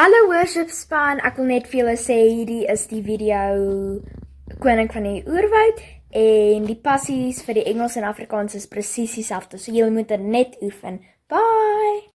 Hallo worship span, ek wil net vir julle sê hierdie is die video Koning van die Oerwoud en die passies vir die Engels en Afrikaans is presies dieselfde, so julle moet dit net oefen. Bye!